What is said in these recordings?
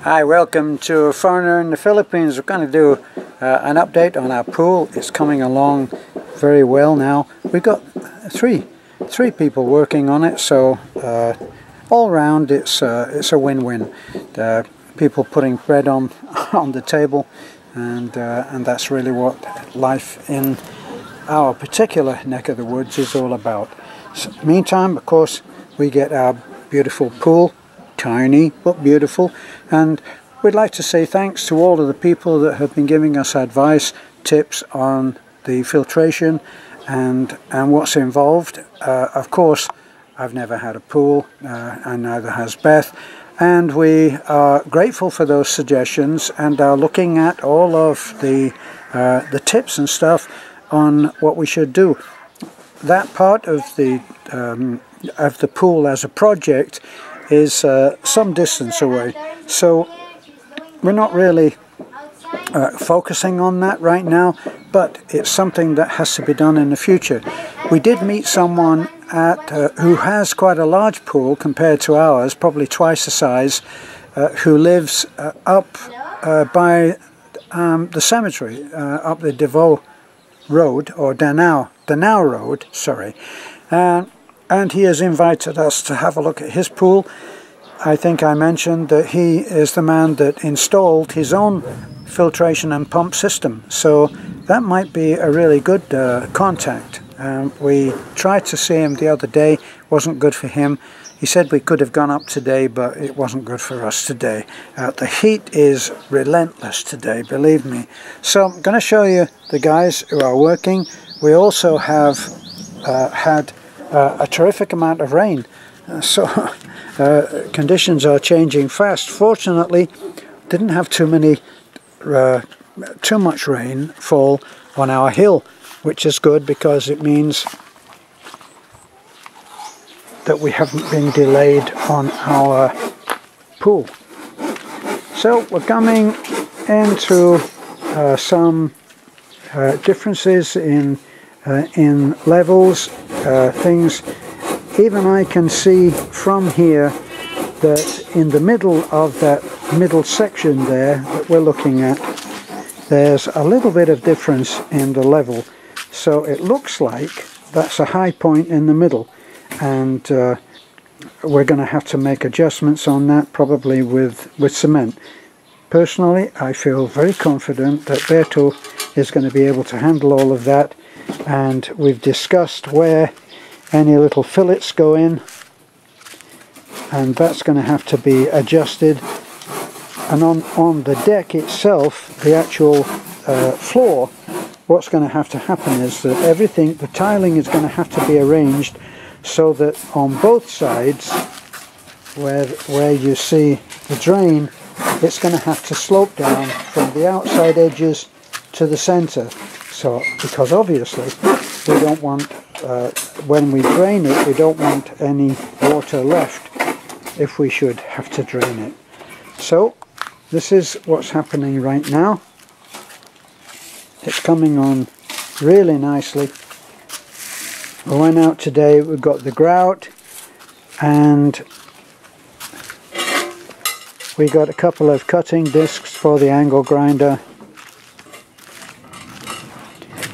Hi, welcome to A Foreigner in the Philippines. We're going to do an update on our pool. It's coming along very well now. We've got three people working on it, so all round it's a win-win. People putting bread on the table, and that's really what life in our particular neck of the woods is all about. So, meantime, of course, we get our beautiful pool. Tiny but beautiful, and we'd like to say thanks to all of the people that have been giving us advice, tips on the filtration and what's involved. Of course, I've never had a pool, and neither has Beth, and we are grateful for those suggestions and are looking at all of the tips and stuff on what we should do. That part of the pool as a project is some distance away, so we're not really focusing on that right now, but it's something that has to be done in the future. We did meet someone who has quite a large pool compared to ours, probably twice the size, who lives up by the cemetery, up the Davao Road, or Danao Road, sorry. And he has invited us to have a look at his pool. I think I mentioned that he is the man that installed his own filtration and pump system. So that might be a really good contact. We tried to see him the other day. Wasn't good for him. He said we could have gone up today, but it wasn't good for us today. The heat is relentless today, believe me. So I'm going to show you the guys who are working. We also have had a terrific amount of rain, so conditions are changing fast. Fortunately, didn't have too much rain fall on our hill, which is good because it means that we haven't been delayed on our pool. So we're coming into some differences in levels, things. Even I can see from here that in the middle of that middle section there that we're looking at, there's a little bit of difference in the level. So it looks like that's a high point in the middle, and we're going to have to make adjustments on that, probably with cement. Personally, I feel very confident that Berto is going to be able to handle all of that, and we've discussed where any little fillets go in, and that's going to have to be adjusted. And on the deck itself, the actual floor, what's going to have to happen is that everything, the tiling is going to have to be arranged so that on both sides where you see the drain, it's going to have to slope down from the outside edges to the center. So, because obviously we don't want, when we drain it, we don't want any water left if we should have to drain it. So this is what's happening right now. It's coming on really nicely. We went out today, we've got the grout, and we got a couple of cutting discs for the angle grinder.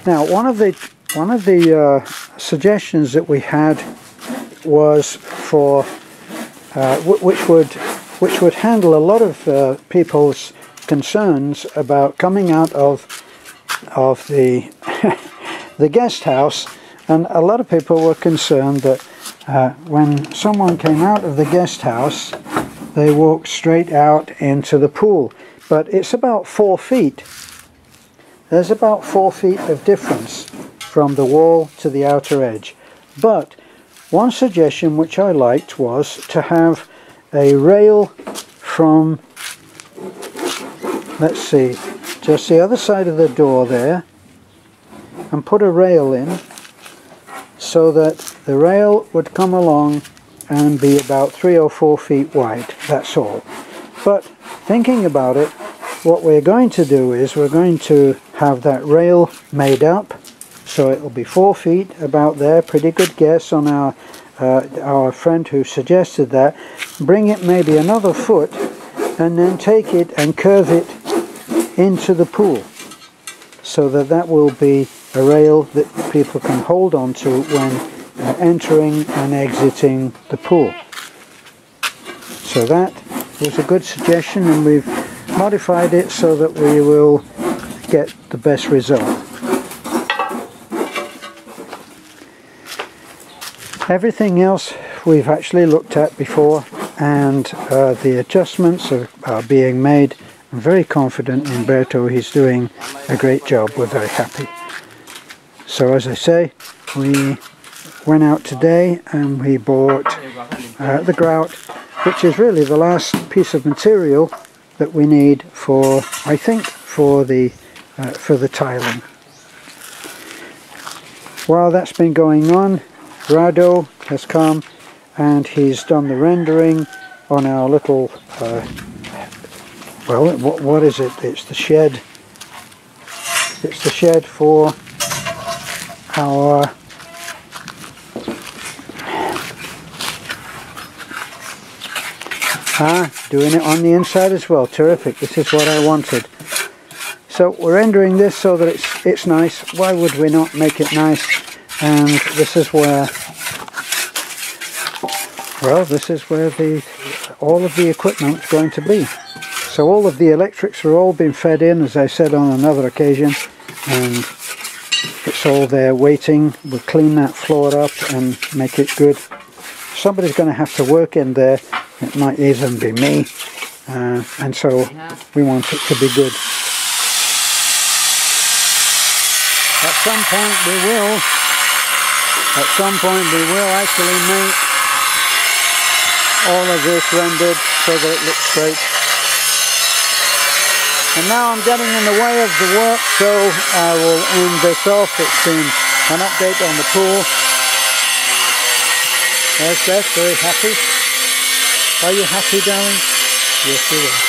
Now, one of the suggestions that we had was for which would handle a lot of people's concerns about coming out of the the guest house, and a lot of people were concerned that when someone came out of the guest house, they walked straight out into the pool. But it's about 4 feet. There's about 4 feet of difference from the wall to the outer edge. But one suggestion which I liked was to have a rail from, let's see, just the other side of the door there, and put a rail in so that the rail would come along and be about 3 or 4 feet wide. That's all. But thinking about it, what we're going to do is we're going to have that rail made up, so it will be 4 feet about there. Pretty good guess on our friend who suggested that. Bring it maybe another foot and then take it and curve it into the pool, so that that will be a rail that people can hold on to when entering and exiting the pool. So that was a good suggestion, and we've modified it so that we will get the best result. Everything else we've actually looked at before, and the adjustments are being made. I'm very confident in Berto. He's doing a great job. We're very happy. So as I say, we went out today and we bought the grout, which is really the last piece of material that we need for, I think, for the tiling. While that's been going on, Rado has come and he's done the rendering on our little well, what is it? It's the shed. It's the shed for our doing it on the inside as well. Terrific. This is what I wanted. So we're rendering this so that it's nice. Why would we not make it nice? And this is where, well, this is where all of the equipment is going to be. So all of the electrics are all been fed in, as I said on another occasion, and it's all there waiting. We'll clean that floor up and make it good. Somebody's going to have to work in there. It might even be me, and so we want it to be good. At some point we will actually make all of this rendered so that it looks great. And now I'm getting in the way of the work, so I will end this off. It's been an update on the pool. There's Beth, very happy. Are you happy, darling? Yes, you are.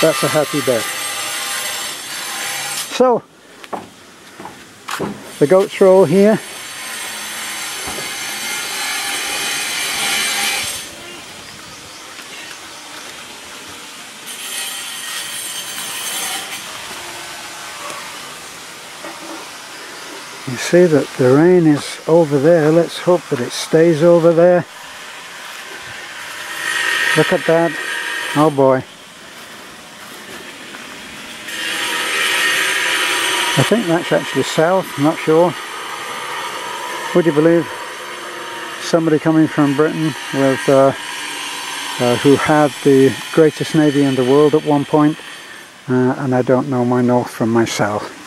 That's a happy Beth. So, the goats are all here. You see that the rain is over there. Let's hope that it stays over there. Look at that. Oh boy. I think that's actually south, I'm not sure. Would you believe somebody coming from Britain with who had the greatest navy in the world at one point, and I don't know my north from my south.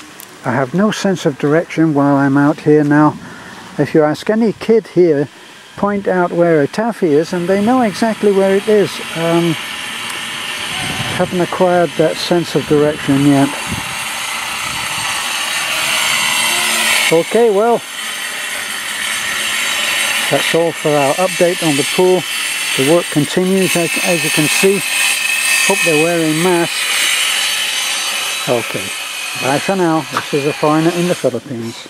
I have no sense of direction while I'm out here now. If you ask any kid here, point out where a taffy is and they know exactly where it is. Haven't acquired that sense of direction yet. Okay, well, that's all for our update on the pool. The work continues, as you can see. Hope they're wearing masks. Okay. Bye for now. This is a foreigner in the Philippines.